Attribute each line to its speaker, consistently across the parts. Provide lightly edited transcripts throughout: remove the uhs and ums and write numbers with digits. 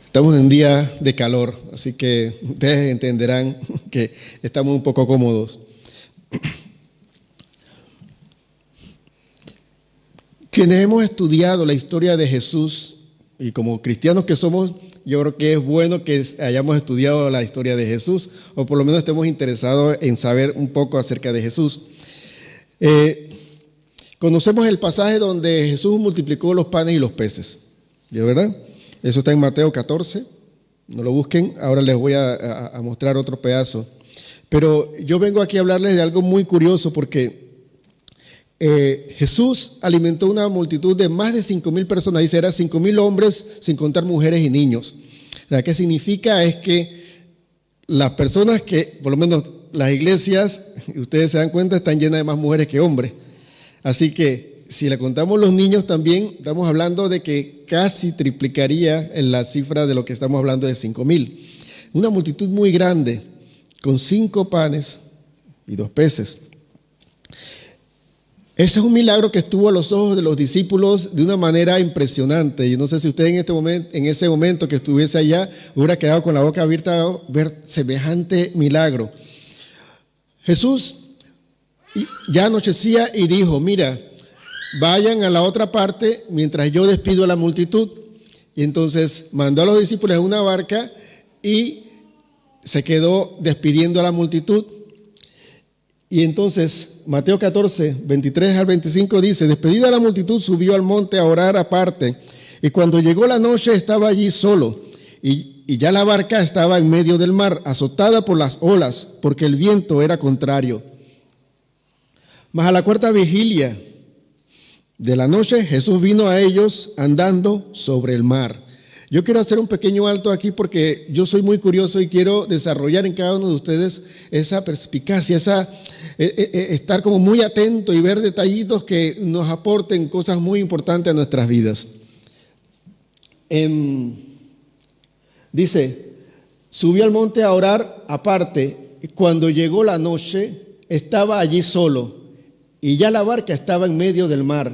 Speaker 1: Estamos en un día de calor, así que ustedes entenderán que estamos un poco cómodos. Quienes hemos estudiado la historia de Jesús, y como cristianos que somos, yo creo que es bueno que hayamos estudiado la historia de Jesús, o por lo menos estemos interesados en saber un poco acerca de Jesús. Conocemos el pasaje donde Jesús multiplicó los panes y los peces, ¿de verdad? Eso está en Mateo 14, no lo busquen, ahora les voy a mostrar otro pedazo. Pero yo vengo aquí a hablarles de algo muy curioso porque Jesús alimentó una multitud de más de 5,000 personas, dice, eran 5,000 hombres sin contar mujeres y niños. O sea, ¿qué significa? Es que las personas que, por lo menos las iglesias, ustedes se dan cuenta, están llenas de más mujeres que hombres. Así que si le contamos los niños también, estamos hablando de que casi triplicaría en la cifra de lo que estamos hablando de 5,000. Una multitud muy grande, con 5 panes y 2 peces. Ese es un milagro que estuvo a los ojos de los discípulos de una manera impresionante. Y no sé si usted en ese momento que estuviese allá hubiera quedado con la boca abierta a ver semejante milagro. Jesús ya anochecía y dijo, mira, vayan a la otra parte mientras yo despido a la multitud. Y entonces mandó a los discípulos en una barca y se quedó despidiendo a la multitud. Y entonces Mateo 14, 23 al 25 dice, despedida la multitud subió al monte a orar aparte. Y cuando llegó la noche estaba allí solo. Y ya la barca estaba en medio del mar, azotada por las olas, porque el viento era contrario. Mas a la cuarta vigilia de la noche, Jesús vino a ellos andando sobre el mar. Yo quiero hacer un pequeño alto aquí porque yo soy muy curioso y quiero desarrollar en cada uno de ustedes esa perspicacia, estar como muy atento y ver detallitos que nos aporten cosas muy importantes a nuestras vidas. Dice, subió al monte a orar aparte, y cuando llegó la noche estaba allí solo. Y ya la barca estaba en medio del mar,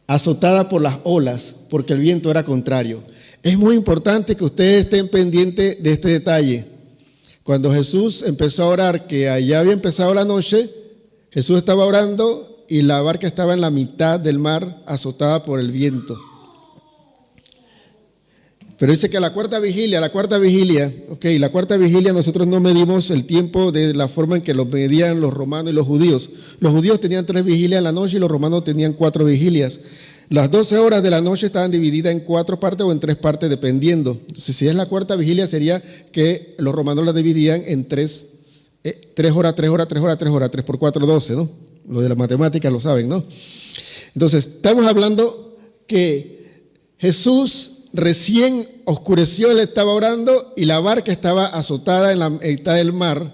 Speaker 1: azotada por las olas, porque el viento era contrario. Es muy importante que ustedes estén pendientes de este detalle. Cuando Jesús empezó a orar, que allá había empezado la noche, Jesús estaba orando y la barca estaba en la mitad del mar, azotada por el viento. Pero dice que la cuarta vigilia, la cuarta vigilia nosotros no medimos el tiempo de la forma en que lo medían los romanos y los judíos. Los judíos tenían 3 vigilias en la noche y los romanos tenían 4 vigilias. Las 12 horas de la noche estaban divididas en 4 partes o en 3 partes dependiendo. Entonces, si es la cuarta vigilia sería que los romanos la dividían en 3 horas, 3 por 4, 12, ¿no? Lo de la matemática lo saben, ¿no? Entonces, estamos hablando que Jesús recién oscureció, él estaba orando y la barca estaba azotada en la mitad del mar.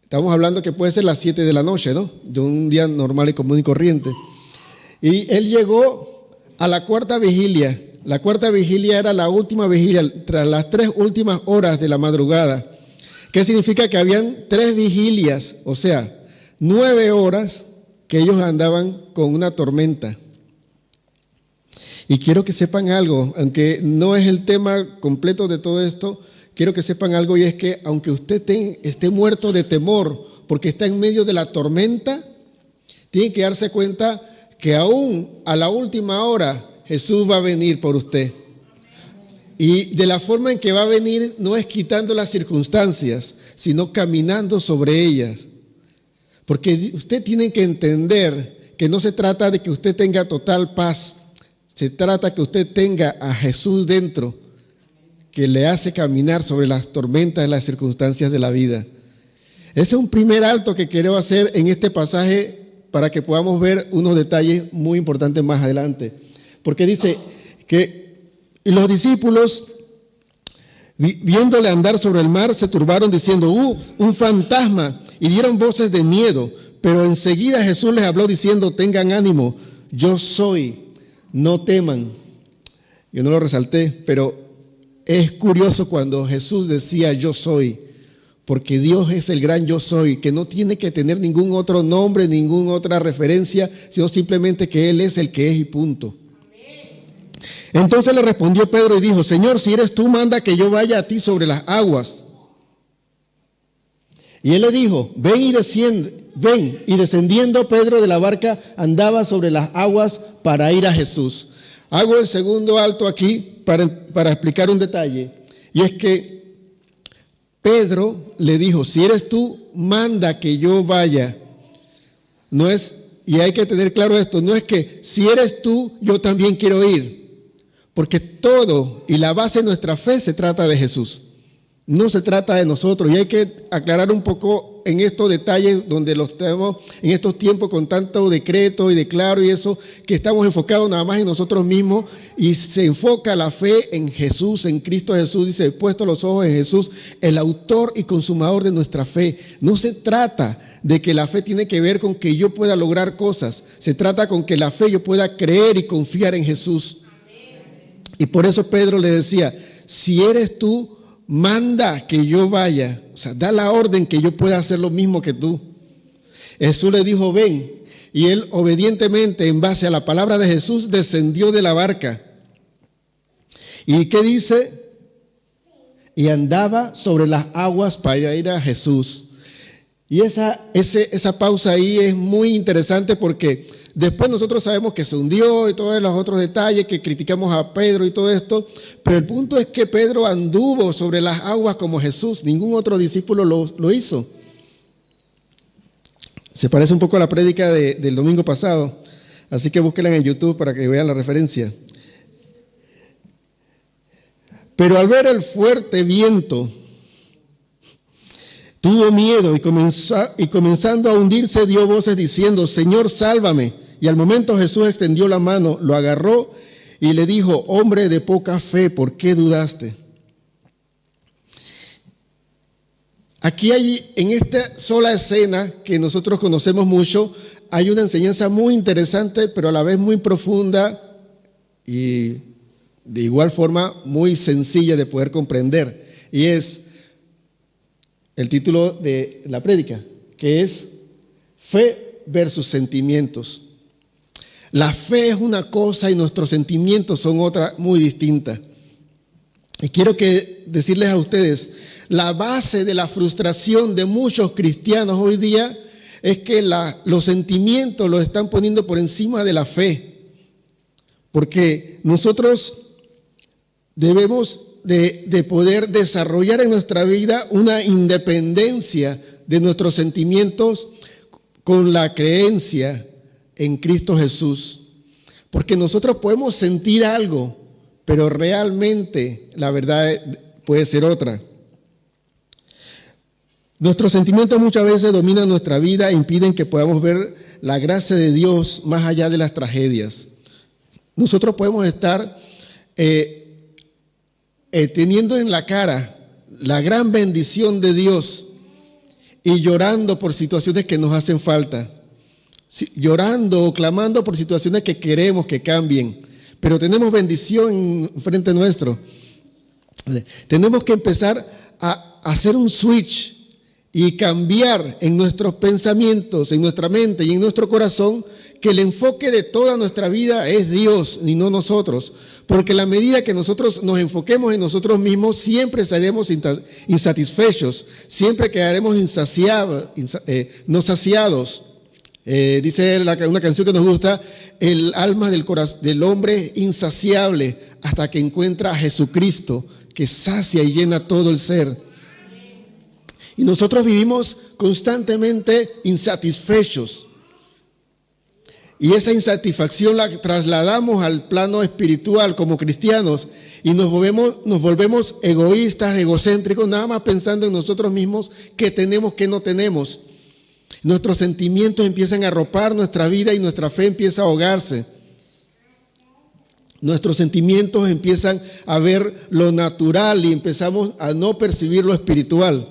Speaker 1: Estamos hablando que puede ser las 7 de la noche, ¿no? De un día normal y común y corriente. Y él llegó a la cuarta vigilia. La cuarta vigilia era la última vigilia, tras las 3 últimas horas de la madrugada. ¿Qué significa? Que habían 3 vigilias, o sea, 9 horas que ellos andaban con una tormenta. Y quiero que sepan algo, aunque no es el tema completo de todo esto, quiero que sepan algo y es que aunque usted esté muerto de temor porque está en medio de la tormenta, tiene que darse cuenta que aún a la última hora Jesús va a venir por usted. Y de la forma en que va a venir no es quitando las circunstancias, sino caminando sobre ellas. Porque usted tiene que entender que no se trata de que usted tenga total paz. Se trata que usted tenga a Jesús dentro, que le hace caminar sobre las tormentas y las circunstancias de la vida. Ese es un primer alto que quiero hacer en este pasaje para que podamos ver unos detalles muy importantes más adelante. Porque dice que los discípulos, viéndole andar sobre el mar, se turbaron diciendo, un fantasma, y dieron voces de miedo. Pero enseguida Jesús les habló diciendo, tengan ánimo, yo soy. No teman. Yo no lo resalté, pero es curioso cuando Jesús decía yo soy, porque Dios es el gran yo soy, que no tiene que tener ningún otro nombre, ninguna otra referencia, sino simplemente que Él es el que es y punto. Entonces le respondió Pedro y dijo: Señor, si eres tú, manda que yo vaya a ti sobre las aguas. Y él le dijo: ven y desciende. Ven. Y descendiendo Pedro de la barca, andaba sobre las aguas para ir a Jesús. Hago el segundo alto aquí para explicar un detalle. Y es que Pedro le dijo: si eres tú, manda que yo vaya. No es, y hay que tener claro esto, no es que si eres tú, yo también quiero ir. Porque todo y la base de nuestra fe se trata de Jesús. No se trata de nosotros. Y hay que aclarar un poco en estos detalles donde los tenemos en estos tiempos con tanto decreto y declaro y eso, que estamos enfocados nada más en nosotros mismos y se enfoca la fe en Jesús, en Cristo Jesús. Dice: puesto los ojos en Jesús, el autor y consumador de nuestra fe. No se trata de que la fe tiene que ver con que yo pueda lograr cosas. Se trata con que la fe yo pueda creer y confiar en Jesús. Y por eso Pedro le decía: si eres tú, manda que yo vaya. O sea, da la orden que yo pueda hacer lo mismo que tú. Jesús le dijo: ven. Y él obedientemente, en base a la palabra de Jesús, descendió de la barca. ¿Y qué dice? Y andaba sobre las aguas para ir a Jesús. Y esa pausa ahí es muy interesante porque después nosotros sabemos que se hundió y todos los otros detalles que criticamos a Pedro y todo esto, pero el punto es que Pedro anduvo sobre las aguas como Jesús. Ningún otro discípulo lo hizo. Se parece un poco a la prédica del domingo pasado, así que búsquenla en el YouTube para que vean la referencia. Pero al ver el fuerte viento, tuvo miedo y comenzando a hundirse dio voces diciendo: Señor, sálvame. Y al momento Jesús extendió la mano, lo agarró y le dijo: hombre de poca fe, ¿por qué dudaste? Aquí hay, en esta sola escena que nosotros conocemos mucho, hay una enseñanza muy interesante, pero a la vez muy profunda y de igual forma muy sencilla de poder comprender. Y es el título de la prédica, que es Fe versus Sentimientos. La fe es una cosa y nuestros sentimientos son otra muy distinta. Y quiero decirles a ustedes, la base de la frustración de muchos cristianos hoy día es que los sentimientos los están poniendo por encima de la fe. Porque nosotros debemos de poder desarrollar en nuestra vida una independencia de nuestros sentimientos con la creencia en Cristo Jesús. Porque nosotros podemos sentir algo, pero realmente la verdad puede ser otra. Nuestros sentimientos muchas veces dominan nuestra vida e impiden que podamos ver la gracia de Dios más allá de las tragedias. Nosotros podemos estar teniendo en la cara la gran bendición de Dios y llorando por situaciones que nos hacen falta, llorando o clamando por situaciones que queremos que cambien, pero tenemos bendición frente nuestro. Tenemos que empezar a hacer un switch y cambiar en nuestros pensamientos, en nuestra mente y en nuestro corazón, que el enfoque de toda nuestra vida es Dios y no nosotros. Porque a la medida que nosotros nos enfoquemos en nosotros mismos, siempre estaremos insatisfechos, siempre quedaremos no saciados. Dice una canción que nos gusta: el alma del hombre es insaciable hasta que encuentra a Jesucristo, que sacia y llena todo el ser. Y nosotros vivimos constantemente insatisfechos. Y esa insatisfacción la trasladamos al plano espiritual como cristianos y nos volvemos egoístas, egocéntricos, nada más pensando en nosotros mismos, qué tenemos, qué no tenemos. Nuestros sentimientos empiezan a arropar nuestra vida y nuestra fe empieza a ahogarse. Nuestros sentimientos empiezan a ver lo natural y empezamos a no percibir lo espiritual.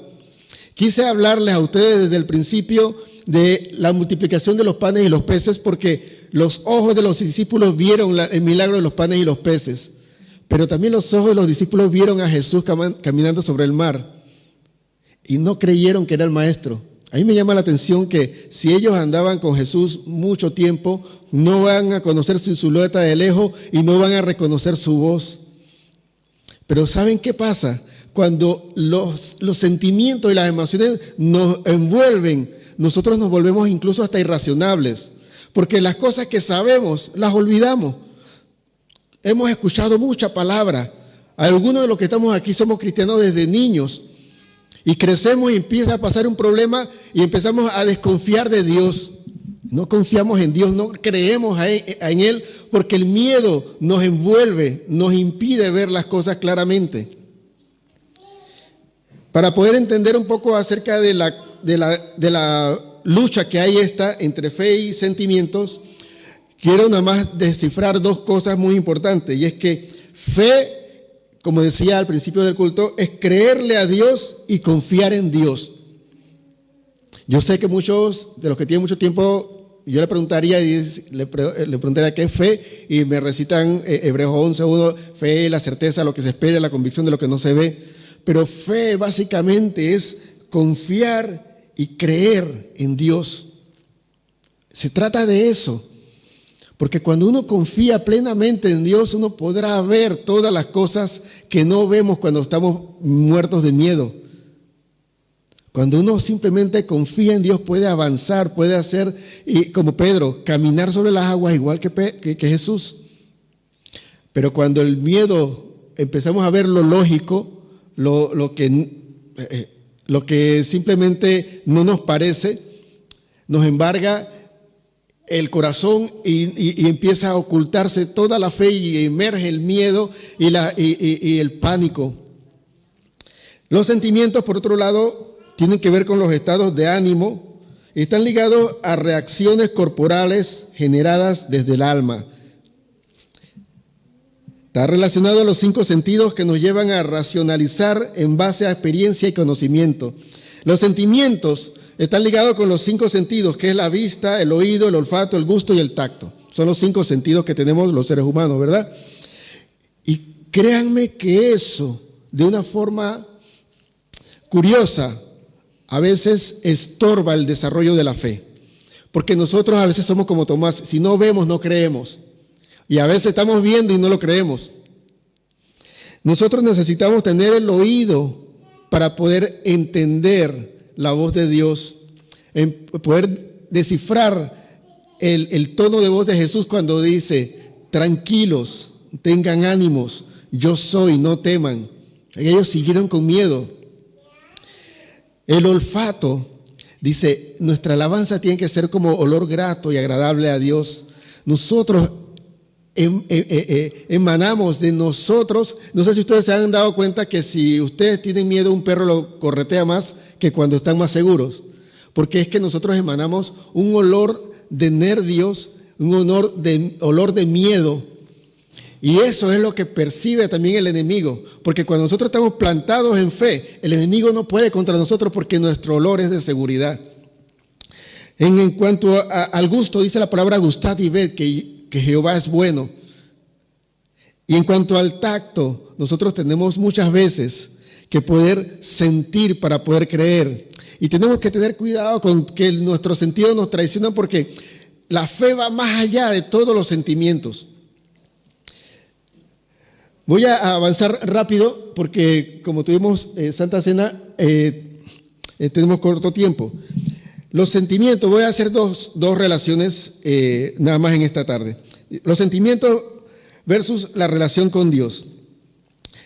Speaker 1: Quise hablarles a ustedes desde el principio de la multiplicación de los panes y los peces, porque los ojos de los discípulos vieron el milagro de los panes y los peces, pero también los ojos de los discípulos vieron a Jesús caminando sobre el mar. y no creyeron que era el maestro. A mí me llama la atención que si ellos andaban con Jesús mucho tiempo, no van a conocer su silueta de lejos y no van a reconocer su voz. Pero ¿saben qué pasa? Cuando los sentimientos y las emociones nos envuelven, nosotros nos volvemos incluso hasta irracionables, porque las cosas que sabemos las olvidamos. Hemos escuchado mucha palabra. Algunos de los que estamos aquí somos cristianos desde niños y crecemos y empieza a pasar un problema y empezamos a desconfiar de Dios. No confiamos en Dios, no creemos en Él porque el miedo nos envuelve, nos impide ver las cosas claramente. Para poder entender un poco acerca de la lucha que hay entre fe y sentimientos, quiero nada más descifrar dos cosas muy importantes, y es que fe, como decía al principio del culto, es creerle a Dios y confiar en Dios. Yo sé que muchos de los que tienen mucho tiempo, yo le preguntaría qué es fe, y me recitan Hebreos 11:1, fe, la certeza, lo que se espera, la convicción de lo que no se ve. Pero fe básicamente es confiar y creer en Dios. Se trata de eso. Porque cuando uno confía plenamente en Dios, uno podrá ver todas las cosas que no vemos cuando estamos muertos de miedo. Cuando uno simplemente confía en Dios, puede avanzar, puede hacer, y como Pedro, caminar sobre las aguas igual que Jesús. Pero cuando el miedo, empezamos a ver lo lógico, lo que simplemente no nos parece, nos embarga el corazón y empieza a ocultarse toda la fe y emerge el miedo y el pánico. Los sentimientos, por otro lado, tienen que ver con los estados de ánimo y están ligados a reacciones corporales generadas desde el alma. Está relacionado a los 5 sentidos que nos llevan a racionalizar en base a experiencia y conocimiento. Los sentimientos están ligados con los 5 sentidos, que es la vista, el oído, el olfato, el gusto y el tacto. Son los 5 sentidos que tenemos los seres humanos, ¿verdad? Y créanme que eso, de una forma curiosa, a veces estorba el desarrollo de la fe. Porque nosotros a veces somos como Tomás, si no vemos, no creemos. Y a veces estamos viendo y no lo creemos. Nosotros necesitamos tener el oído para poder entender la voz de Dios, poder descifrar el tono de voz de Jesús cuando dice: tranquilos, tengan ánimos, yo soy, no teman. Ellos siguieron con miedo. El olfato, dice, nuestra alabanza tiene que ser como olor grato y agradable a Dios. Nosotros emanamos de nosotros. No sé si ustedes se han dado cuenta que si ustedes tienen miedo, un perro lo corretea más que cuando están más seguros, porque es que nosotros emanamos un olor de nervios, un olor de miedo, y eso es lo que percibe también el enemigo, porque cuando nosotros estamos plantados en fe, el enemigo no puede contra nosotros porque nuestro olor es de seguridad. En cuanto al gusto, dice la palabra gustad y ved que Jehová es bueno. Y en cuanto al tacto, nosotros tenemos muchas veces que poder sentir para poder creer. Y tenemos que tener cuidado con que nuestros sentidos nos traicionan, porque la fe va más allá de todos los sentimientos. Voy a avanzar rápido porque como tuvimos Santa Cena, tenemos corto tiempo. Los sentimientos, voy a hacer dos relaciones nada más en esta tarde. Los sentimientos versus la relación con Dios.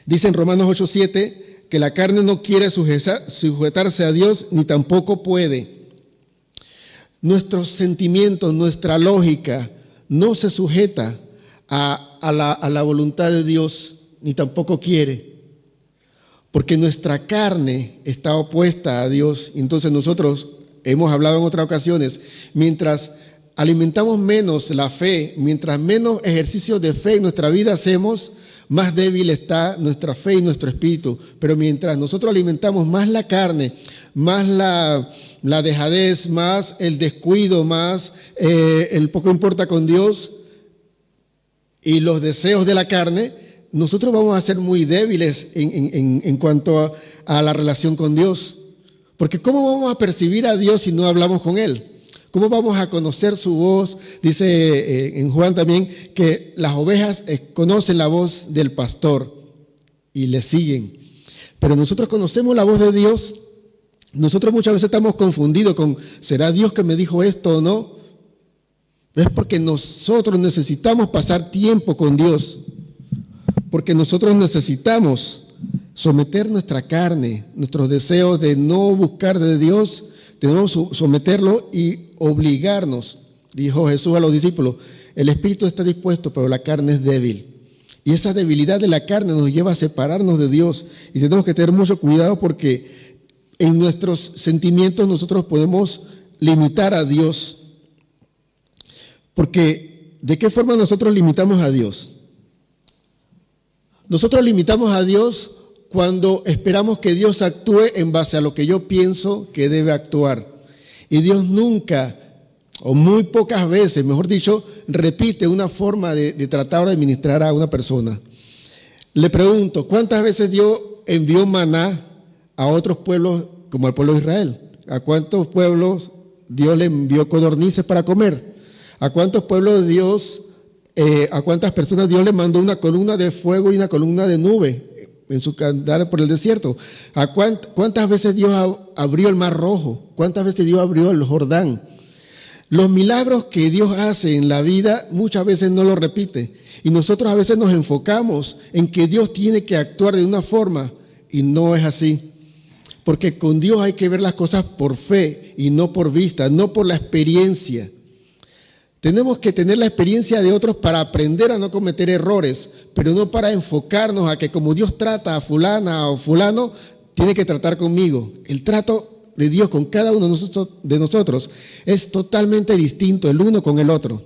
Speaker 1: Dice en Romanos 8:7 que la carne no quiere sujetarse a Dios, ni tampoco puede. Nuestros sentimientos, nuestra lógica no se sujeta a la voluntad de Dios, ni tampoco quiere, porque nuestra carne está opuesta a Dios. Entonces nosotros hemos hablado en otras ocasiones, mientras alimentamos menos la fe, mientras menos ejercicios de fe en nuestra vida hacemos, más débil está nuestra fe y nuestro espíritu. Pero mientras nosotros alimentamos más la carne, más la dejadez, más el descuido, más el poco importa con Dios y los deseos de la carne, nosotros vamos a ser muy débiles en cuanto a la relación con Dios. Porque ¿cómo vamos a percibir a Dios si no hablamos con Él? ¿Cómo vamos a conocer su voz? Dice en Juan también que las ovejas conocen la voz del pastor y le siguen. Pero nosotros conocemos la voz de Dios. Nosotros muchas veces estamos confundidos con, ¿será Dios que me dijo esto o no? Pero es porque nosotros necesitamos pasar tiempo con Dios. Porque nosotros necesitamos someter nuestra carne, nuestros deseos de no buscar de Dios, tenemos que someterlo y obligarnos. Dijo Jesús a los discípulos, el espíritu está dispuesto, pero la carne es débil. Y esa debilidad de la carne nos lleva a separarnos de Dios. Y tenemos que tener mucho cuidado porque en nuestros sentimientos nosotros podemos limitar a Dios. Porque ¿de qué forma nosotros limitamos a Dios? Nosotros limitamos a Dios cuando esperamos que Dios actúe en base a lo que yo pienso que debe actuar. Y Dios nunca, o muy pocas veces, mejor dicho, repite una forma de tratar o de ministrar a una persona. Le pregunto, ¿cuántas veces Dios envió maná a otros pueblos como al pueblo de Israel? ¿A cuántos pueblos Dios le envió codornices para comer? ¿A cuántos pueblos a cuántas personas Dios le mandó una columna de fuego y una columna de nube en su andar por el desierto? ¿A cuántas veces Dios abrió el Mar Rojo? ¿Cuántas veces Dios abrió el Jordán? Los milagros que Dios hace en la vida muchas veces no los repite. Y nosotros a veces nos enfocamos en que Dios tiene que actuar de una forma y no es así. Porque con Dios hay que ver las cosas por fe y no por vista, no por la experiencia. Tenemos que tener la experiencia de otros para aprender a no cometer errores, pero no para enfocarnos a que como Dios trata a fulana o fulano, tiene que tratar conmigo. El trato de Dios con cada uno de nosotros es totalmente distinto el uno con el otro.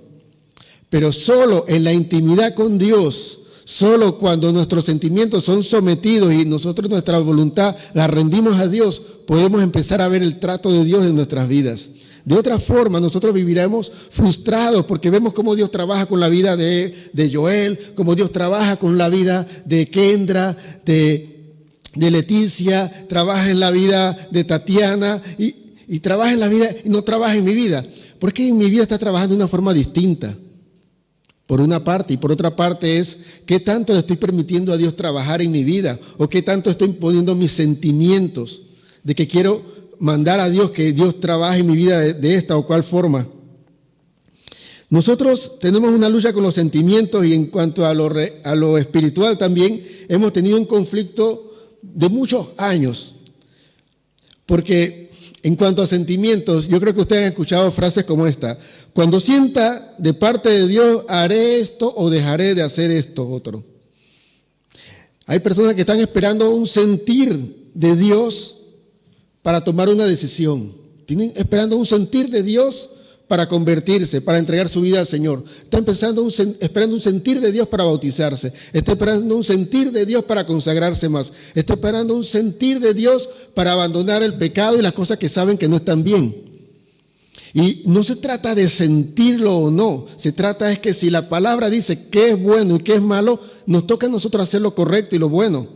Speaker 1: Pero solo en la intimidad con Dios, solo cuando nuestros sentimientos son sometidos y nosotros nuestra voluntad la rendimos a Dios, podemos empezar a ver el trato de Dios en nuestras vidas. De otra forma, nosotros viviremos frustrados porque vemos cómo Dios trabaja con la vida de Joel, cómo Dios trabaja con la vida de Kendra, de Leticia, trabaja en la vida de Tatiana y trabaja en la vida y no trabaja en mi vida. Porque en mi vida está trabajando de una forma distinta. Por una parte, y por otra parte es qué tanto le estoy permitiendo a Dios trabajar en mi vida o qué tanto estoy poniendo mis sentimientos de que quiero mandar a Dios que Dios trabaje en mi vida de esta o cual forma. Nosotros tenemos una lucha con los sentimientos y en cuanto a lo espiritual también hemos tenido un conflicto de muchos años. Porque en cuanto a sentimientos, yo creo que ustedes han escuchado frases como esta: cuando sienta de parte de Dios, haré esto o dejaré de hacer esto otro. Hay personas que están esperando un sentir de Dios para tomar una decisión. Tienen esperando un sentir de Dios para convertirse, para entregar su vida al Señor. Está esperando un sentir de Dios para bautizarse. Está esperando un sentir de Dios para consagrarse más. Está esperando un sentir de Dios para abandonar el pecado y las cosas que saben que no están bien. Y no se trata de sentirlo o no. Se trata es que si la palabra dice qué es bueno y qué es malo, nos toca a nosotros hacer lo correcto y lo bueno.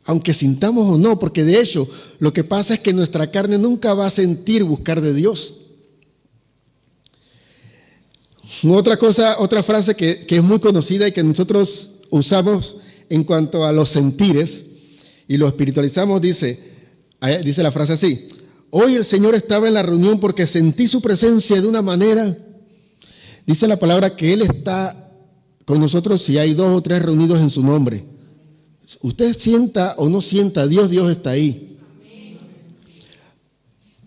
Speaker 1: Aunque sintamos o no, porque de hecho lo que pasa es que nuestra carne nunca va a sentir buscar de Dios. Otra frase que es muy conocida y que nosotros usamos en cuanto a los sentires y lo espiritualizamos, dice la frase así: hoy el Señor estaba en la reunión porque sentí su presencia de una manera. Dice la palabra que Él está con nosotros si hay 2 o 3 reunidos en su nombre. Usted sienta o no sienta, Dios está ahí.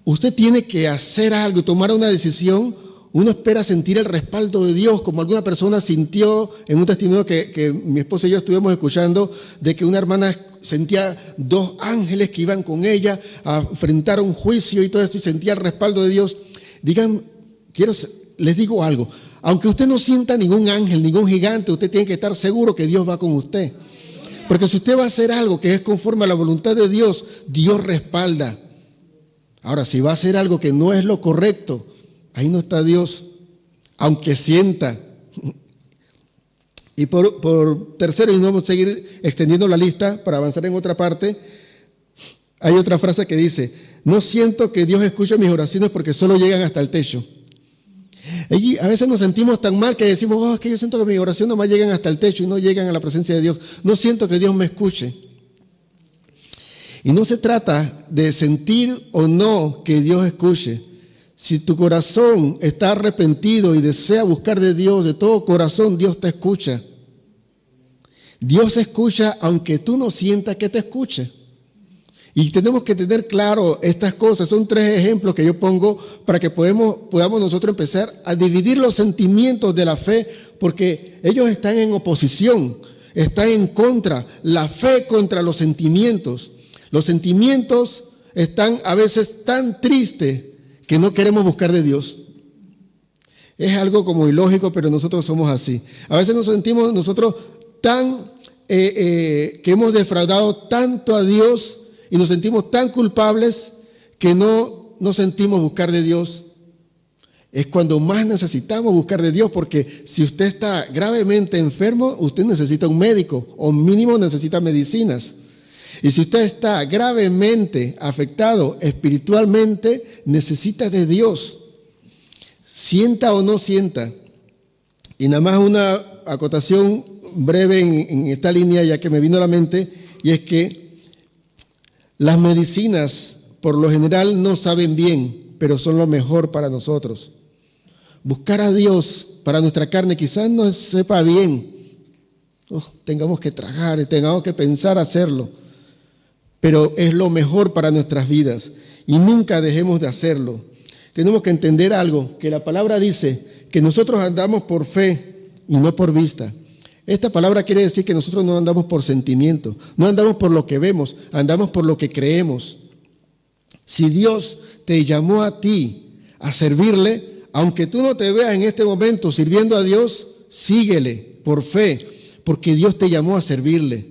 Speaker 1: Usted tiene que hacer algo, tomar una decisión. Uno espera sentir el respaldo de Dios, como alguna persona sintió en un testimonio que mi esposa y yo estuvimos escuchando, de que una hermana sentía 2 ángeles que iban con ella a enfrentar un juicio y todo esto, y sentía el respaldo de Dios. Les digo algo, aunque usted no sienta ningún ángel, ningún gigante, usted tiene que estar seguro que Dios va con usted. Porque si usted va a hacer algo que es conforme a la voluntad de Dios, Dios respalda. Ahora, si va a hacer algo que no es lo correcto, ahí no está Dios, aunque sienta. Y por tercero, y no vamos a seguir extendiendo la lista para avanzar en otra parte, hay otra frase que dice: no siento que Dios escuche mis oraciones porque solo llegan hasta el techo. Y a veces nos sentimos tan mal que decimos, es que yo siento que mis oraciones nomás llegan hasta el techo y no llegan a la presencia de Dios. No siento que Dios me escuche. Y no se trata de sentir o no que Dios escuche. Si tu corazón está arrepentido y desea buscar de Dios de todo corazón, Dios te escucha. Dios escucha aunque tú no sientas que te escuche. Y tenemos que tener claro estas cosas. Son 3 ejemplos que yo pongo para que podamos nosotros empezar a dividir los sentimientos de la fe, porque ellos están en oposición, están en contra. La fe contra los sentimientos. Los sentimientos están a veces tan tristes que no queremos buscar de Dios. Es algo como ilógico, pero nosotros somos así. A veces nos sentimos nosotros tan que hemos defraudado tanto a Dios y nos sentimos tan culpables que no sentimos buscar de Dios. Es cuando más necesitamos buscar de Dios, porque si usted está gravemente enfermo, usted necesita un médico o mínimo necesita medicinas. Y si usted está gravemente afectado espiritualmente, necesita de Dios. Sienta o no sienta. Y nada más una acotación breve en esta línea, ya que me vino a la mente, y es que las medicinas por lo general no saben bien, pero son lo mejor para nosotros. Buscar a Dios para nuestra carne quizás no sepa bien. Tengamos que tragar y tengamos que pensar hacerlo, pero es lo mejor para nuestras vidas y nunca dejemos de hacerlo. Tenemos que entender algo, que la palabra dice que nosotros andamos por fe y no por vista. Esta palabra quiere decir que nosotros no andamos por sentimiento, no andamos por lo que vemos, andamos por lo que creemos. Si Dios te llamó a ti a servirle, aunque tú no te veas en este momento sirviendo a Dios, síguele por fe, porque Dios te llamó a servirle.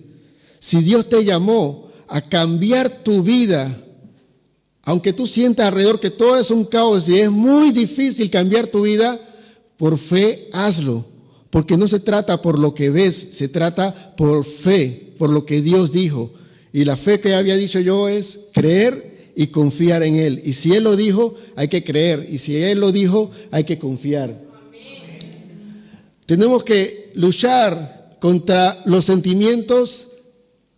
Speaker 1: Si Dios te llamó a cambiar tu vida, aunque tú sientas alrededor que todo es un caos y es muy difícil cambiar tu vida, por fe hazlo. Porque no se trata por lo que ves, se trata por fe, por lo que Dios dijo. Y la fe que había dicho yo es creer y confiar en Él. Y si Él lo dijo, hay que creer. Y si Él lo dijo, hay que confiar. Amén. Tenemos que luchar contra los sentimientos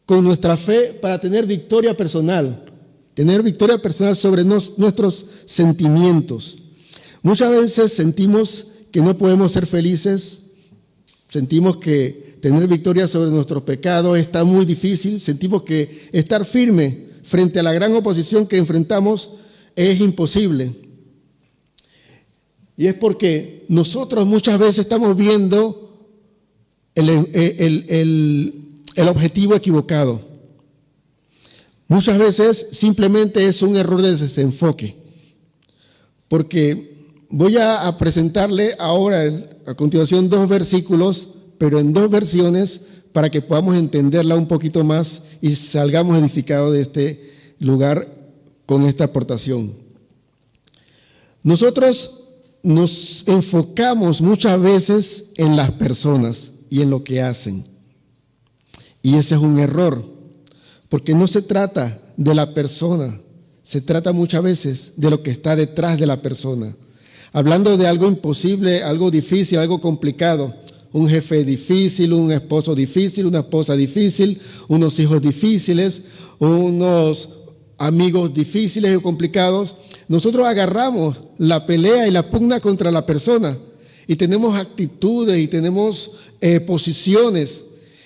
Speaker 1: con nuestra fe para tener victoria personal. Tener victoria personal sobre nuestros sentimientos. Muchas veces sentimos que no podemos ser felices. Sentimos que tener victoria sobre nuestros pecados está muy difícil. Sentimos que estar firme frente a la gran oposición que enfrentamos es imposible. Y es porque nosotros muchas veces estamos viendo el objetivo equivocado. Muchas veces simplemente es un error de desenfoque. Porque voy a presentarle ahora a continuación 2 versículos, pero en 2 versiones para que podamos entenderla un poquito más y salgamos edificados de este lugar con esta aportación. Nosotros nos enfocamos muchas veces en las personas y en lo que hacen. Y ese es un error, porque no se trata de la persona, se trata muchas veces de lo que está detrás de la persona. Hablando de algo imposible, algo difícil, algo complicado, un jefe difícil, un esposo difícil, una esposa difícil, unos hijos difíciles, unos amigos difíciles o complicados, nosotros agarramos la pelea y la pugna contra la persona y tenemos actitudes y tenemos posiciones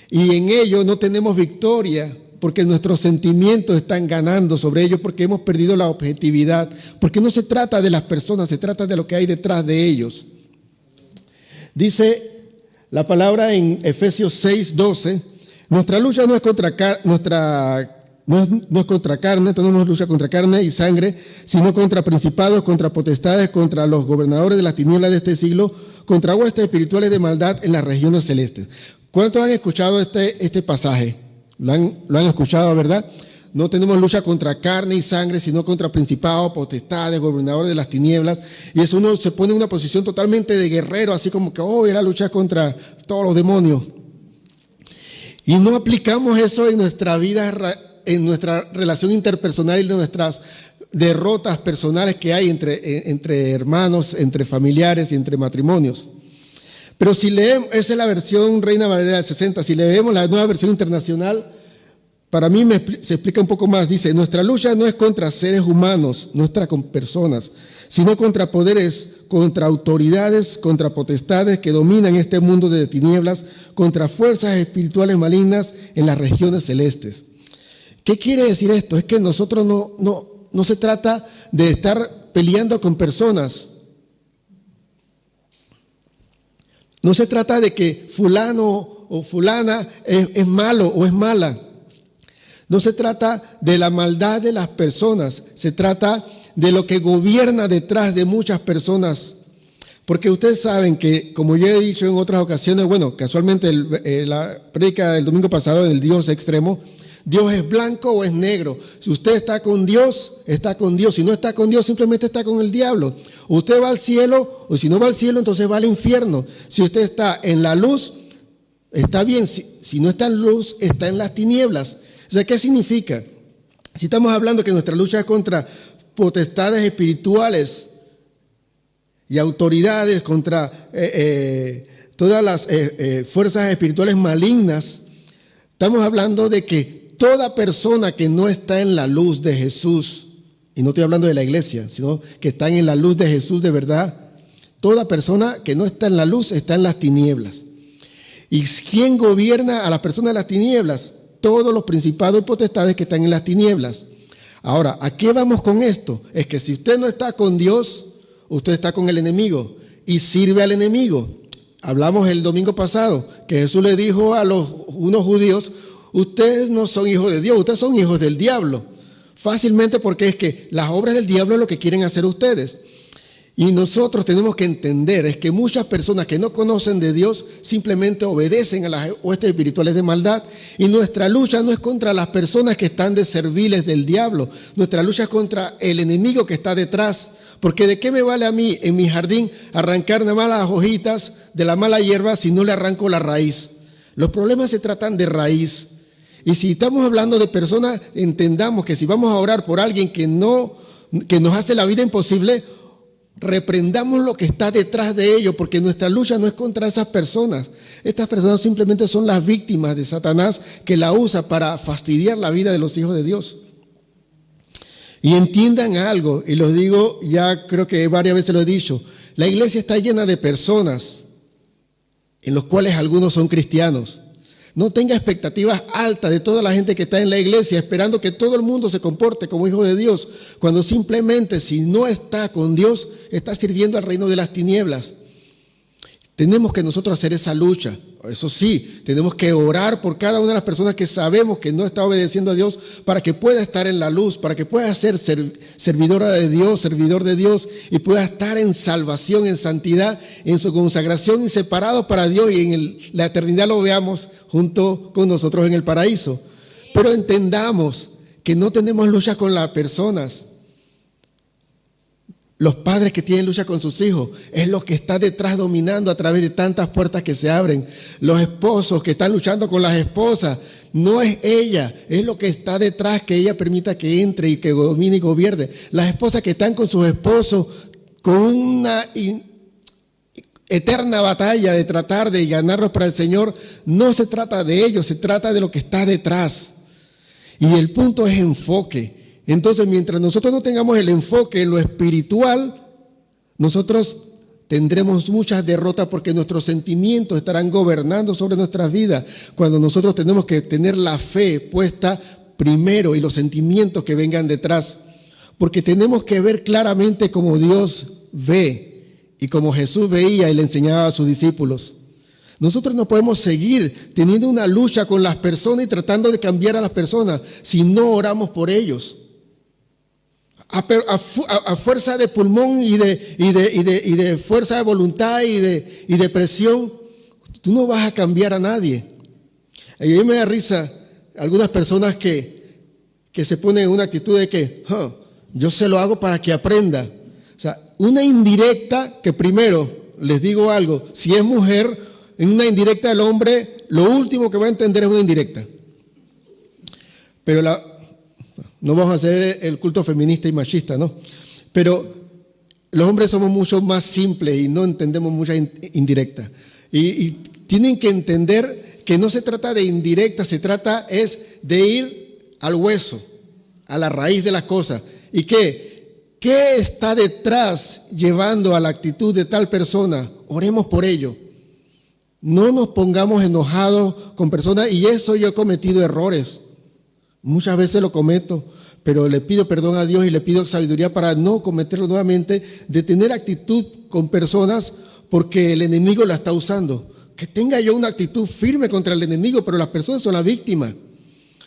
Speaker 1: y en ello no tenemos victoria, porque nuestros sentimientos están ganando sobre ellos, porque hemos perdido la objetividad, porque no se trata de las personas, se trata de lo que hay detrás de ellos. Dice la palabra en Efesios 6:12, nuestra lucha no es contra carne, tenemos lucha contra carne y sangre, sino contra principados, contra potestades, contra los gobernadores de las tinieblas de este siglo, contra huestes espirituales de maldad en las regiones celestes. ¿Cuántos han escuchado este pasaje? Lo han escuchado, ¿verdad? No tenemos lucha contra carne y sangre, sino contra principados, potestades, gobernadores de las tinieblas. Y eso uno se pone en una posición totalmente de guerrero, así como que, era luchar contra todos los demonios. Y no aplicamos eso en nuestra vida, en nuestra relación interpersonal y en nuestras derrotas personales que hay entre hermanos, entre familiares y entre matrimonios. Pero si leemos, esa es la versión Reina Valera del 60, si leemos la nueva versión internacional, para mí se explica un poco más. Dice, nuestra lucha no es contra seres humanos, no es con personas, sino contra poderes, contra autoridades, contra potestades que dominan este mundo de tinieblas, contra fuerzas espirituales malignas en las regiones celestes. ¿Qué quiere decir esto? Es que nosotros no se trata de estar peleando con personas. No se trata de que fulano o fulana es malo o es mala. No se trata de la maldad de las personas. Se trata de lo que gobierna detrás de muchas personas. Porque ustedes saben que, como yo he dicho en otras ocasiones, bueno, casualmente la prédica del domingo pasado del Dios extremo, Dios es blanco o es negro. Si usted está con Dios, está con Dios. Si no está con Dios, simplemente está con el diablo. O usted va al cielo, o si no va al cielo, entonces va al infierno. Si usted está en la luz, está bien. Si no está en luz, está en las tinieblas. O sea, ¿qué significa? Si estamos hablando que nuestra lucha es contra potestades espirituales y autoridades, contra todas las fuerzas espirituales malignas, estamos hablando de que toda persona que no está en la luz de Jesús, y no estoy hablando de la iglesia, sino que están en la luz de Jesús de verdad, toda persona que no está en la luz está en las tinieblas. ¿Y quién gobierna a las personas de las tinieblas? Todos los principados y potestades que están en las tinieblas. Ahora, ¿a qué vamos con esto? Es que si usted no está con Dios, usted está con el enemigo y sirve al enemigo. Hablamos el domingo pasado que Jesús le dijo a unos judíos, ustedes no son hijos de Dios, ustedes son hijos del diablo. Fácilmente porque es que las obras del diablo es lo que quieren hacer ustedes. Y nosotros tenemos que entender es que muchas personas que no conocen de Dios simplemente obedecen a las huestes espirituales de maldad. Y nuestra lucha no es contra las personas que están de serviles del diablo. Nuestra lucha es contra el enemigo que está detrás. Porque ¿de qué me vale a mí en mi jardín arrancar nada más las hojitas de la mala hierba si no le arranco la raíz? Los problemas se tratan de raíz. Y si estamos hablando de personas, entendamos que si vamos a orar por alguien que nos hace la vida imposible, reprendamos lo que está detrás de ello, porque nuestra lucha no es contra esas personas. Estas personas simplemente son las víctimas de Satanás que la usa para fastidiar la vida de los hijos de Dios. Y entiendan algo, y lo digo, ya creo que varias veces lo he dicho, la iglesia está llena de personas en los cuales algunos son cristianos. No tenga expectativas altas de toda la gente que está en la iglesia esperando que todo el mundo se comporte como hijo de Dios, cuando simplemente si no está con Dios, está sirviendo al reino de las tinieblas. Tenemos que nosotros hacer esa lucha. Eso sí, tenemos que orar por cada una de las personas que sabemos que no está obedeciendo a Dios para que pueda estar en la luz, para que pueda ser servidora de Dios, servidor de Dios y pueda estar en salvación, en santidad, en su consagración y separado para Dios y en la eternidad lo veamos junto con nosotros en el paraíso. Pero entendamos que no tenemos lucha con las personas. Los padres que tienen lucha con sus hijos es lo que está detrás dominando a través de tantas puertas que se abren. Los esposos que están luchando con las esposas, no es ella, es lo que está detrás que ella permita que entre y que domine y gobierne. Las esposas que están con sus esposos con una eterna batalla de tratar de ganarlos para el Señor, no se trata de ellos, se trata de lo que está detrás. Y el punto es enfoque. Entonces, mientras nosotros no tengamos el enfoque en lo espiritual, nosotros tendremos muchas derrotas porque nuestros sentimientos estarán gobernando sobre nuestras vidas, cuando nosotros tenemos que tener la fe puesta primero y los sentimientos que vengan detrás, porque tenemos que ver claramente como Dios ve y como Jesús veía y le enseñaba a sus discípulos. Nosotros no podemos seguir teniendo una lucha con las personas y tratando de cambiar a las personas si no oramos por ellos. A fuerza de pulmón y de fuerza de voluntad y de presión, tú no vas a cambiar a nadie. A mí me da risa algunas personas que se ponen en una actitud de que yo se lo hago para que aprenda. O sea, una indirecta que primero, les digo algo, si es mujer, en una indirecta del hombre, lo último que va a entender es una indirecta. Pero No vamos a hacer el culto feminista y machista, ¿no? Pero los hombres somos mucho más simples y no entendemos muchas indirectas. Y tienen que entender que no se trata de indirectas, se trata es de ir al hueso, a la raíz de las cosas. ¿Y qué está detrás llevando a la actitud de tal persona? Oremos por ello. No nos pongamos enojados con personas, y eso yo he cometido errores. Muchas veces lo cometo, pero le pido perdón a Dios y le pido sabiduría para no cometerlo nuevamente, de tener actitud con personas porque el enemigo la está usando. Que tenga yo una actitud firme contra el enemigo, pero las personas son las víctimas.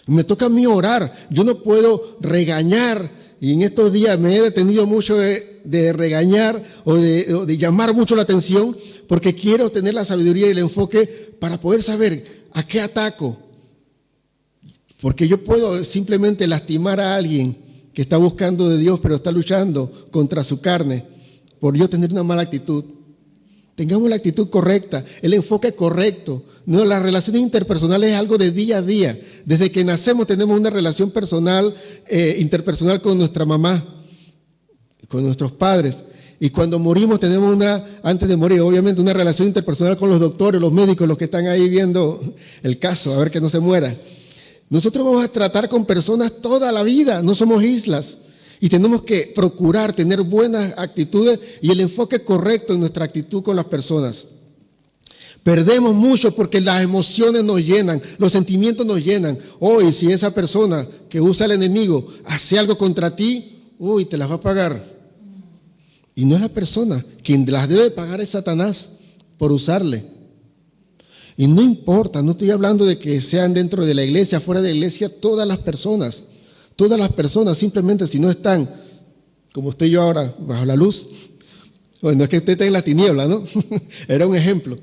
Speaker 1: Me toca a mí orar. Yo no puedo regañar, y en estos días me he detenido mucho de regañar o de llamar mucho la atención, porque quiero tener la sabiduría y el enfoque para poder saber a qué ataco. Porque yo puedo simplemente lastimar a alguien que está buscando de Dios, pero está luchando contra su carne, por yo tener una mala actitud. Tengamos la actitud correcta, el enfoque correcto. No, las relaciones interpersonales es algo de día a día. Desde que nacemos tenemos una relación personal, interpersonal con nuestra mamá, con nuestros padres. Y cuando morimos tenemos antes de morir, obviamente, una relación interpersonal con los doctores, los médicos, los que están ahí viendo el caso, a ver que no se muera. Nosotros vamos a tratar con personas toda la vida, no somos islas. Y tenemos que procurar tener buenas actitudes y el enfoque correcto en nuestra actitud con las personas. Perdemos mucho porque las emociones nos llenan, los sentimientos nos llenan. Hoy, si esa persona que usa el enemigo hace algo contra ti, te las va a pagar. Y no es la persona, quien las debe pagar es Satanás por usarle. Y no importa, no estoy hablando de que sean dentro de la iglesia, fuera de la iglesia, todas las personas simplemente si no están, como estoy yo ahora, bajo la luz, bueno, es que usted está en la tiniebla, ¿no? Era un ejemplo.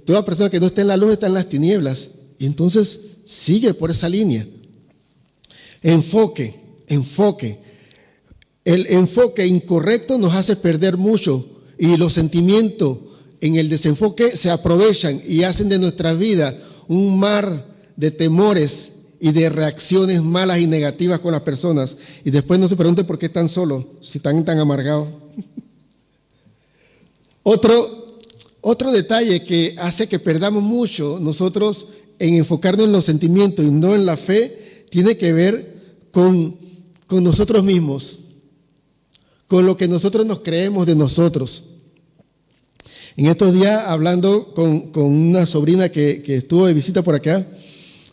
Speaker 1: Toda persona que no está en la luz está en las tinieblas, y entonces sigue por esa línea. Enfoque. El enfoque incorrecto nos hace perder mucho, y los sentimientos en el desenfoque se aprovechan y hacen de nuestra vida un mar de temores y de reacciones malas y negativas con las personas. Y después no se pregunten por qué están solos, si están tan amargados. Otro detalle que hace que perdamos mucho nosotros en enfocarnos en los sentimientos y no en la fe, tiene que ver con nosotros mismos, con lo que nosotros nos creemos de nosotros. En estos días, hablando con una sobrina que estuvo de visita por acá,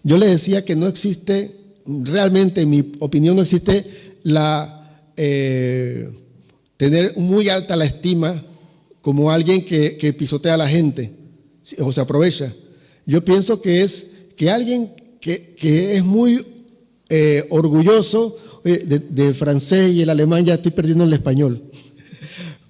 Speaker 1: yo le decía que no existe, realmente en mi opinión no existe tener muy alta la estima como alguien que pisotea a la gente o se aprovecha. Yo pienso que es que alguien que es muy orgulloso, del francés y el alemán ya estoy perdiendo el español.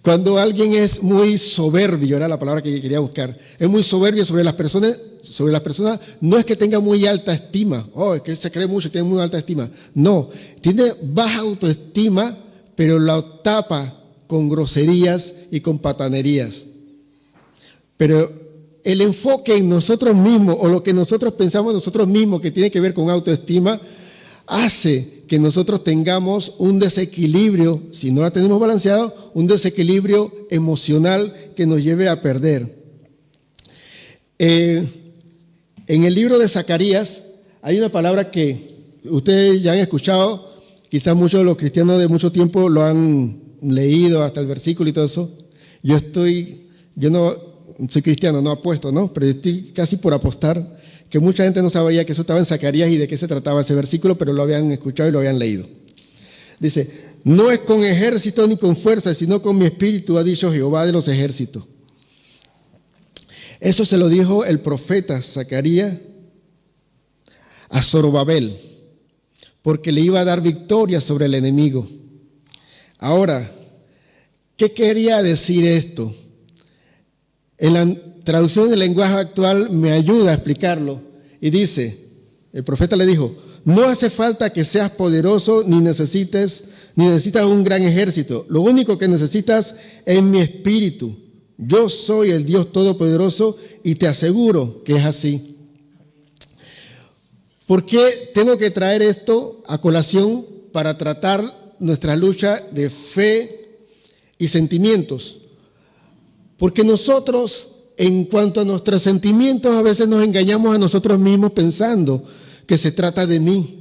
Speaker 1: Cuando alguien es muy soberbio, era la palabra que quería buscar, es muy soberbio sobre las personas, no es que tenga muy alta estima, es que él se cree mucho, tiene muy alta estima. No, tiene baja autoestima, pero la tapa con groserías y con patanerías. Pero el enfoque en nosotros mismos, o lo que nosotros pensamos nosotros mismos que tiene que ver con autoestima, hace que nosotros tengamos un desequilibrio, si no la tenemos balanceado, un desequilibrio emocional que nos lleve a perder. En el libro de Zacarías hay una palabra que ustedes ya han escuchado, quizás muchos de los cristianos de mucho tiempo lo han leído hasta el versículo y todo eso. Yo no soy cristiano, no apuesto, ¿no? Pero estoy casi por apostar que mucha gente no sabía que eso estaba en Zacarías y de qué se trataba ese versículo, pero lo habían escuchado y lo habían leído. Dice, no es con ejército ni con fuerza, sino con mi espíritu, ha dicho Jehová de los ejércitos. Eso se lo dijo el profeta Zacarías a Zorobabel, porque le iba a dar victoria sobre el enemigo. Ahora, ¿qué quería decir esto? En la traducción del lenguaje actual me ayuda a explicarlo y dice, el profeta le dijo, no hace falta que seas poderoso ni necesitas un gran ejército, lo único que necesitas es mi espíritu. Yo soy el Dios Todopoderoso y te aseguro que es así. ¿Por qué tengo que traer esto a colación para tratar nuestra lucha de fe y sentimientos? Porque nosotros, en cuanto a nuestros sentimientos, a veces nos engañamos a nosotros mismos pensando que se trata de mí.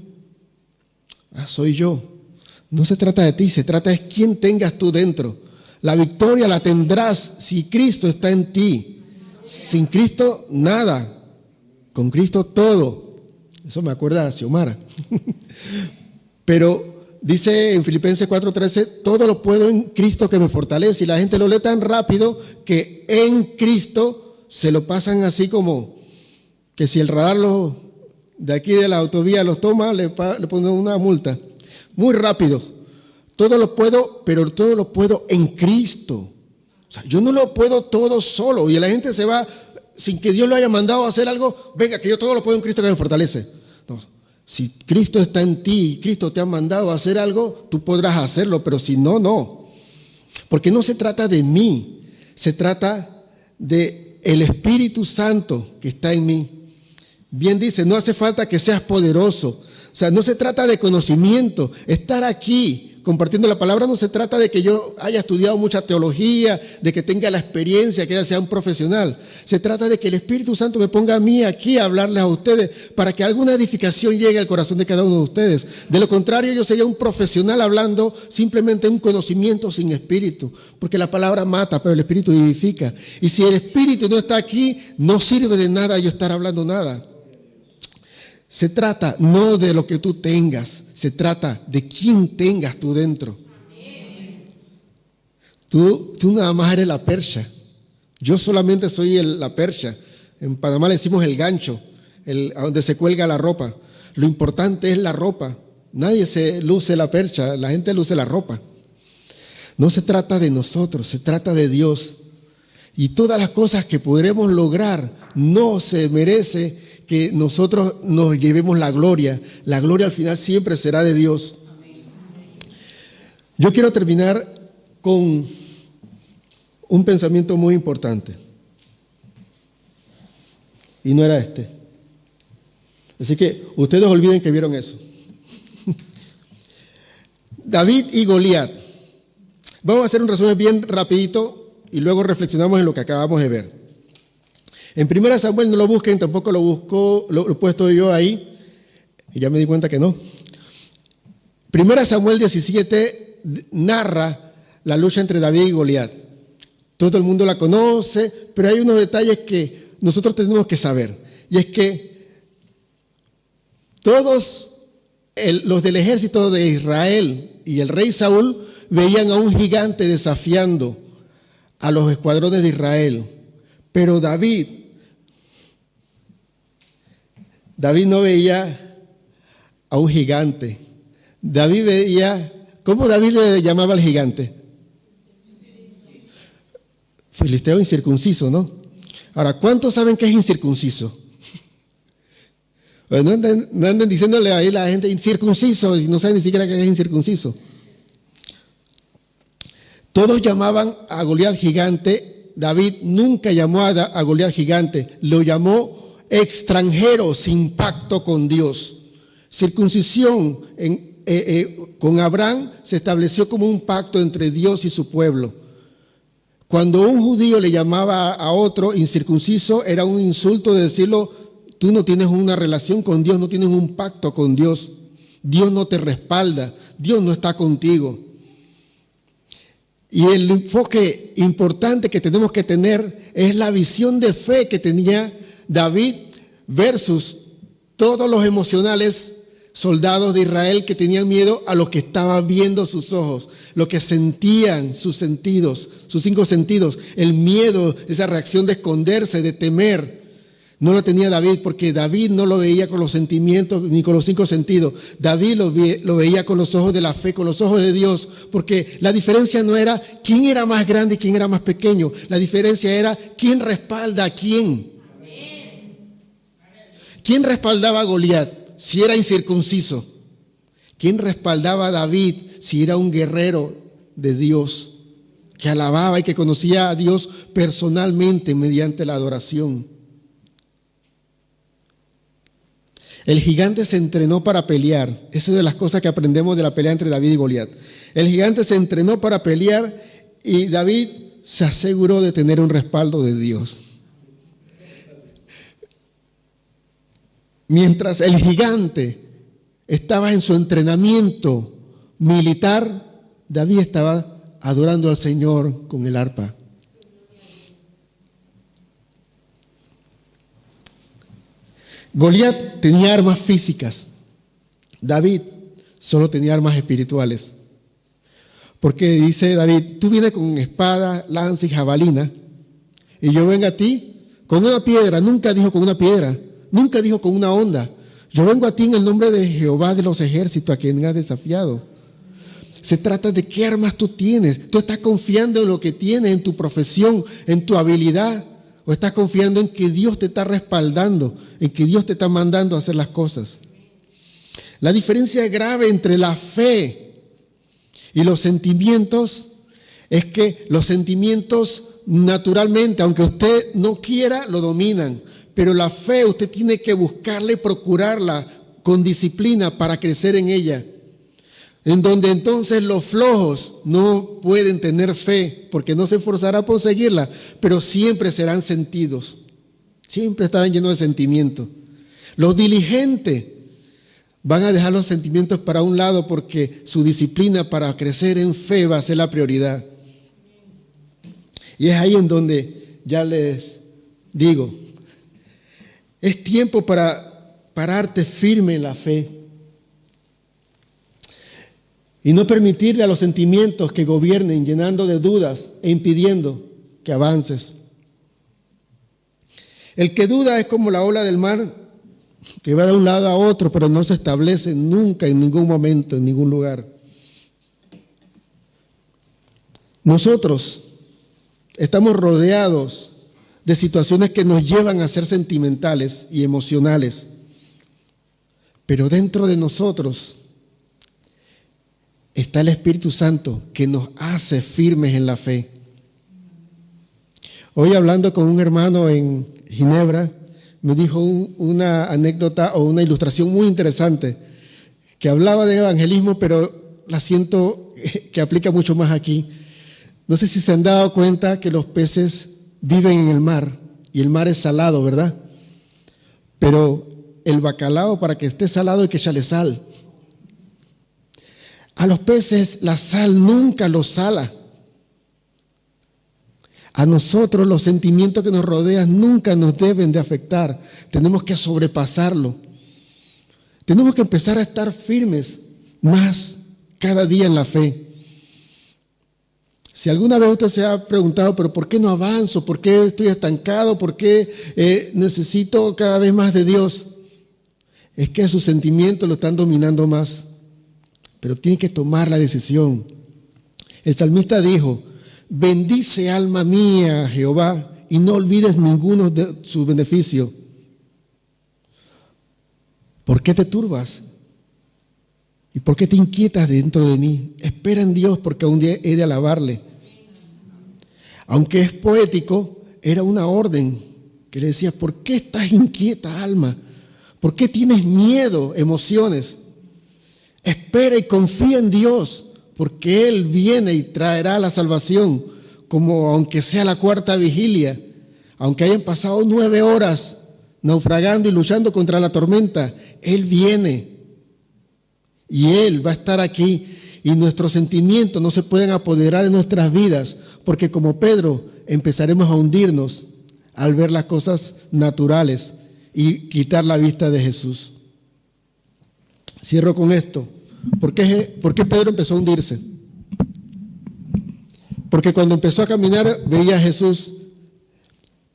Speaker 1: Soy yo. No se trata de ti, se trata de quién tengas tú dentro. La victoria la tendrás si Cristo está en ti. Sin Cristo, nada. Con Cristo, todo. Eso me acuerda a Xiomara. Pero dice en Filipenses 4:13, todo lo puedo en Cristo que me fortalece. Y la gente lo lee tan rápido que en Cristo se lo pasan así como que si el radar de aquí de la autovía los toma, le ponen una multa. Muy rápido. Todo lo puedo, pero todo lo puedo en Cristo. O sea, yo no lo puedo todo solo. Y la gente se va sin que Dios lo haya mandado a hacer algo. Venga, que yo todo lo puedo en Cristo que me fortalece. No. Si Cristo está en ti y Cristo te ha mandado a hacer algo, tú podrás hacerlo, pero si no, no. Porque no se trata de mí, se trata de el Espíritu Santo que está en mí. Bien dice, no hace falta que seas poderoso. O sea, no se trata de conocimiento. Estar aquí compartiendo la palabra no se trata de que yo haya estudiado mucha teología, de que tenga la experiencia, que ya sea un profesional. Se trata de que el Espíritu Santo me ponga a mí aquí a hablarles a ustedes para que alguna edificación llegue al corazón de cada uno de ustedes. De lo contrario, yo sería un profesional hablando simplemente un conocimiento sin espíritu, porque la palabra mata, pero el Espíritu vivifica. Y si el Espíritu no está aquí, no sirve de nada yo estar hablando nada. Se trata no de lo que tú tengas, se trata de quién tengas tú dentro. Tú nada más eres la percha. Yo solamente soy la percha. En Panamá le decimos el gancho, a donde se cuelga la ropa. Lo importante es la ropa. Nadie se luce la percha, la gente luce la ropa. No se trata de nosotros, se trata de Dios. Y todas las cosas que podremos lograr no se merece que nosotros nos llevemos la gloria. La gloria al final siempre será de Dios. Yo quiero terminar con un pensamiento muy importante. Y no era este. Así que ustedes olviden que vieron eso. David y Goliat. Vamos a hacer un resumen bien rapidito y luego reflexionamos en lo que acabamos de ver. En 1 Samuel no lo busquen, tampoco lo he puesto yo ahí, y ya me di cuenta que no. 1 Samuel 17 narra la lucha entre David y Goliat. Todo el mundo la conoce, pero hay unos detalles que nosotros tenemos que saber. Y es que todos los del ejército de Israel y el rey Saúl veían a un gigante desafiando a los escuadrones de Israel. Pero David no veía a un gigante. David veía, ¿cómo David le llamaba al gigante? Filisteo incircunciso, ¿no? Ahora, ¿cuántos saben que es incircunciso? Pues no anden diciéndole ahí a la gente incircunciso y no saben ni siquiera qué es incircunciso. Todos llamaban a Goliat gigante. David nunca llamó a Goliat gigante, lo llamó extranjero sin pacto con Dios. Circuncisión con Abraham se estableció como un pacto entre Dios y su pueblo. Cuando un judío le llamaba a otro incircunciso, era un insulto de decirlo, tú no tienes una relación con Dios, no tienes un pacto con Dios. Dios no te respalda, Dios no está contigo. Y el enfoque importante que tenemos que tener es la visión de fe que tenía David versus todos los emocionales soldados de Israel que tenían miedo a lo que estaban viendo sus ojos, lo que sentían sus sentidos, sus 5 sentidos, el miedo, esa reacción de esconderse, de temer. No lo tenía David porque David no lo veía con los sentimientos ni con los 5 sentidos. David lo veía con los ojos de la fe, con los ojos de Dios, porque la diferencia no era quién era más grande y quién era más pequeño. La diferencia era quién respalda a quién. ¿Quién respaldaba a Goliat si era incircunciso? ¿Quién respaldaba a David si era un guerrero de Dios que alababa y que conocía a Dios personalmente mediante la adoración? El gigante se entrenó para pelear. Esa es de las cosas que aprendemos de la pelea entre David y Goliat. El gigante se entrenó para pelear y David se aseguró de tener un respaldo de Dios. Mientras el gigante estaba en su entrenamiento militar, David estaba adorando al Señor con el arpa. Goliat tenía armas físicas. David solo tenía armas espirituales. Porque dice David, tú vienes con espada, lanza y jabalina, y yo vengo a ti con una piedra. Nunca dijo con una piedra, nunca dijo con una honda. Yo vengo a ti en el nombre de Jehová de los ejércitos, a quien has desafiado. Se trata de qué armas tú tienes. Tú estás confiando en lo que tienes, en tu profesión, en tu habilidad, o estás confiando en que Dios te está respaldando, en que Dios te está mandando a hacer las cosas. La diferencia grave entre la fe y los sentimientos es que los sentimientos naturalmente, aunque usted no quiera, lo dominan. Pero la fe usted tiene que buscarla y procurarla con disciplina para crecer en ella. En donde entonces los flojos no pueden tener fe porque no se esforzará por seguirla, pero siempre serán sentidos. Siempre estarán llenos de sentimientos. Los diligentes van a dejar los sentimientos para un lado porque su disciplina para crecer en fe va a ser la prioridad. Y es ahí en donde ya les digo, es tiempo para pararte firme en la fe y no permitirle a los sentimientos que gobiernen, llenando de dudas e impidiendo que avances. El que duda es como la ola del mar que va de un lado a otro, pero no se establece nunca, en ningún momento, en ningún lugar. Nosotros estamos rodeados de situaciones que nos llevan a ser sentimentales y emocionales, pero dentro de nosotros está el Espíritu Santo que nos hace firmes en la fe. Hoy hablando con un hermano en Ginebra, me dijo una anécdota o una ilustración muy interesante que hablaba de evangelismo, pero la siento que aplica mucho más aquí. No sé si se han dado cuenta que los peces viven en el mar y el mar es salado, ¿verdad? Pero el bacalao, para que esté salado, hay que echarle sal. A los peces la sal nunca los sala. A nosotros los sentimientos que nos rodean nunca nos deben de afectar. Tenemos que sobrepasarlo. Tenemos que empezar a estar firmes más cada día en la fe. Si alguna vez usted se ha preguntado, pero ¿por qué no avanzo? ¿Por qué estoy estancado? ¿Por qué necesito cada vez más de Dios? Es que sus sentimientos lo están dominando más. Pero tiene que tomar la decisión. El salmista dijo, bendice alma mía Jehová y no olvides ninguno de sus beneficios. ¿Por qué te turbas? ¿Y por qué te inquietas dentro de mí? Espera en Dios porque un día he de alabarle. Aunque es poético, era una orden que le decía, ¿por qué estás inquieta, alma? ¿Por qué tienes miedo, emociones? Espera y confía en Dios, porque Él viene y traerá la salvación, como aunque sea la cuarta vigilia, aunque hayan pasado 9 horas naufragando y luchando contra la tormenta, Él viene y Él va a estar aquí y nuestros sentimientos no se pueden apoderar de nuestras vidas, porque como Pedro empezaremos a hundirnos al ver las cosas naturales y quitar la vista de Jesús. Cierro con esto. ¿Por qué Pedro empezó a hundirse? Porque cuando empezó a caminar veía a Jesús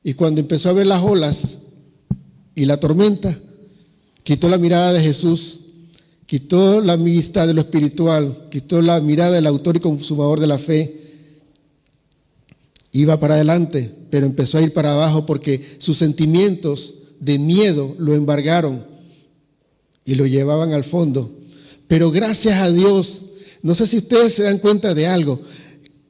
Speaker 1: y cuando empezó a ver las olas y la tormenta, quitó la mirada de Jesús, quitó la vista de lo espiritual, quitó la mirada del autor y consumador de la fe. Iba para adelante, pero empezó a ir para abajo porque sus sentimientos de miedo lo embargaron y lo llevaban al fondo. Pero gracias a Dios, no sé si ustedes se dan cuenta de algo,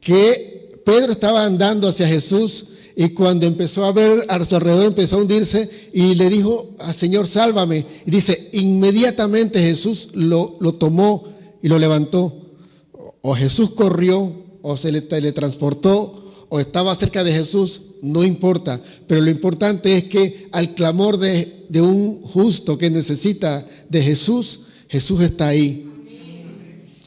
Speaker 1: que Pedro estaba andando hacia Jesús Y cuando empezó a ver a su alrededor, empezó a hundirse y le dijo: Señor, sálvame. Y dice, inmediatamente Jesús lo tomó y lo levantó. O Jesús corrió, o se le teletransportó, o estaba cerca de Jesús, no importa. Pero lo importante es que al clamor de un justo que necesita de Jesús, Jesús está ahí.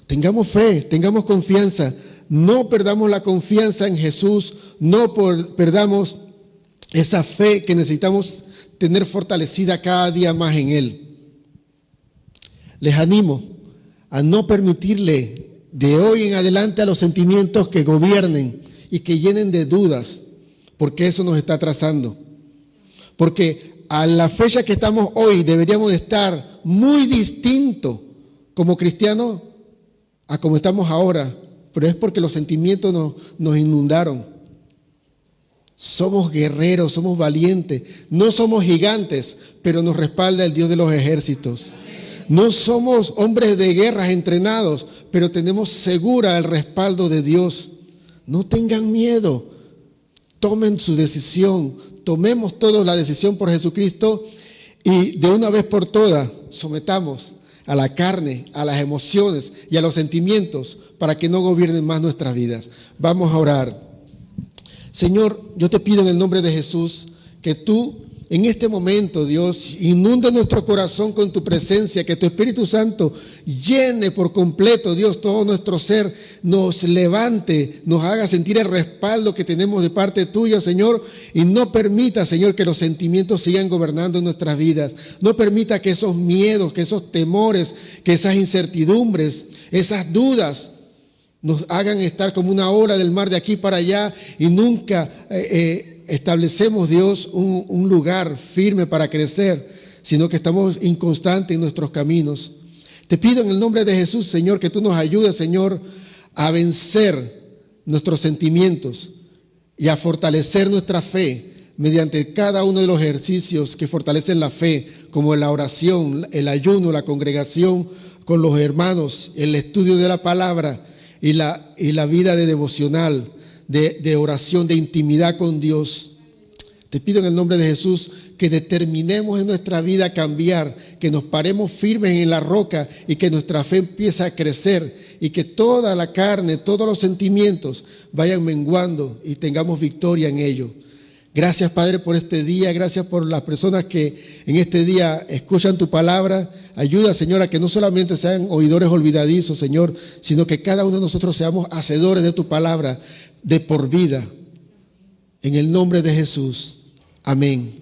Speaker 1: Tengamos fe, tengamos confianza. No perdamos la confianza en Jesús, no perdamos esa fe que necesitamos tener fortalecida cada día más en Él. Les animo a no permitirle de hoy en adelante a los sentimientos que gobiernen y que llenen de dudas, porque eso nos está atrasando. Porque a la fecha que estamos hoy deberíamos de estar muy distintos como cristianos a como estamos ahora, pero es porque los sentimientos nos inundaron. Somos guerreros, somos valientes, no somos gigantes, pero nos respalda el Dios de los ejércitos. No somos hombres de guerras entrenados, pero tenemos segura el respaldo de Dios. No tengan miedo, tomen su decisión, tomemos todos la decisión por Jesucristo y de una vez por todas sometamos a la carne, a las emociones y a los sentimientos para que no gobiernen más nuestras vidas. Vamos a orar. Señor, yo te pido en el nombre de Jesús que tú en este momento, Dios, inunda nuestro corazón con tu presencia, que tu Espíritu Santo llene por completo, Dios, todo nuestro ser, nos levante, nos haga sentir el respaldo que tenemos de parte tuya, Señor, y no permita, Señor, que los sentimientos sigan gobernando nuestras vidas. No permita que esos miedos, que esos temores, que esas incertidumbres, esas dudas nos hagan estar como una ola del mar de aquí para allá y nunca establecemos, Dios, un lugar firme para crecer, sino que estamos inconstantes en nuestros caminos. Te pido en el nombre de Jesús, Señor, que tú nos ayudes, Señor, a vencer nuestros sentimientos y a fortalecer nuestra fe mediante cada uno de los ejercicios que fortalecen la fe, como la oración, el ayuno, la congregación con los hermanos, el estudio de la palabra y la vida de devocional, de oración, de intimidad con Dios. Te pido en el nombre de Jesús que determinemos en nuestra vida cambiar, que nos paremos firmes en la roca y que nuestra fe empiece a crecer y que toda la carne, todos los sentimientos vayan menguando y tengamos victoria en ello. Gracias, Padre, por este día. Gracias por las personas que en este día escuchan tu palabra. Ayuda, Señor, a que no solamente sean oidores olvidadizos, Señor, sino que cada uno de nosotros seamos hacedores de tu palabra de por vida. En el nombre de Jesús. Amén.